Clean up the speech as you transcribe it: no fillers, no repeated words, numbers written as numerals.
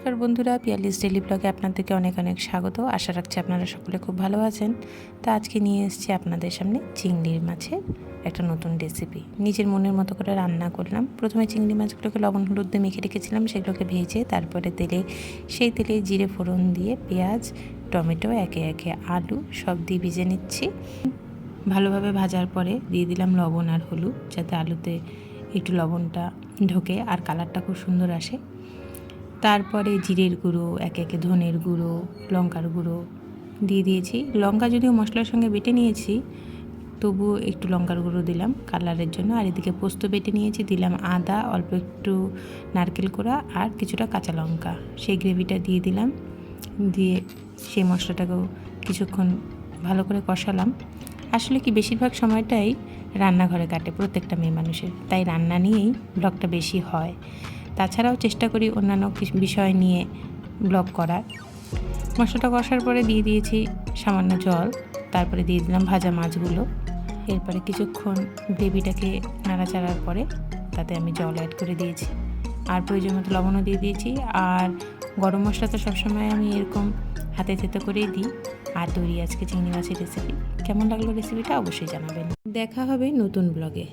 নমস্কার বন্ধুরা, পিয়ালিস ডেইলি ব্লগে আপনাদেরকে অনেক অনেক স্বাগত। আশা রাখছি আপনারা সকলে খুব ভালো আছেন। তো আজকে নিয়ে এসেছি আপনাদের সামনে চিংড়ির মাছের একটা নতুন রেসিপি। নিজের মনের মতো করে রান্না করলাম। প্রথমে চিংড়ি মাছগুলোকে লবণ হলুদ দিয়ে মেখে রেখেছিলাম, সেগুলোকে ভেজে তারপরে সেই তেলে জিরে ফোড়ন দিয়ে পেঁয়াজ, টমেটো, একে একে আলু সব দিয়ে ভেজে নিচ্ছি। ভালোভাবে ভাজার পরে দিয়ে দিলাম লবণ আর হলুদ, যাতে আলুতে একটু লবণটা ঢোকে আর কালারটা খুব সুন্দর আসে। তারপরে জিরের গুঁড়ো, একে একে ধনের গুঁড়ো, লঙ্কার গুঁড়ো দিয়ে দিয়েছি। লঙ্কা যদিও মশলার সঙ্গে বেটে নিয়েছি, তবুও একটু লঙ্কার গুঁড়ো দিলাম কালারের জন্য। আর এদিকে পোস্ত বেটে নিয়েছি, দিলাম আদা, অল্প একটু নারকেল কোড়া আর কিছুটা কাঁচা লঙ্কা। সেই গ্রেভিটা দিয়ে দিলাম, দিয়ে সেই মশলাটাকেও কিছুক্ষণ ভালো করে কষালাম। আসলে কি বেশিরভাগ সময়টাই রান্নাঘরে কাটে প্রত্যেকটা মেয়ে মানুষের, তাই রান্না নিয়েই ব্লগটা বেশি হয়। তাছাড়াও চেষ্টা করি অন্যান্য বিষয় নিয়ে ব্লগ করার। মশলাটা কষার পরে দিয়ে দিয়েছি সামান্য জল, তারপরে দিয়ে দিলাম ভাজা মাছগুলো। এরপরে কিছুক্ষণ গ্রেভিটাকে নাড়াচাড়ার পরে তাতে আমি জল অ্যাড করে দিয়েছি, আর প্রয়োজন মতো লবণও দিয়ে দিয়েছি। আর গরম মশলা তো সবসময় আমি এরকম হাতে থেতে করেই দিই। আর তৈরি আজকে চিংড়ি মাছের রেসিপি। কেমন লাগলো রেসিপিটা অবশ্যই জানাবেন। দেখা হবে নতুন ব্লগে।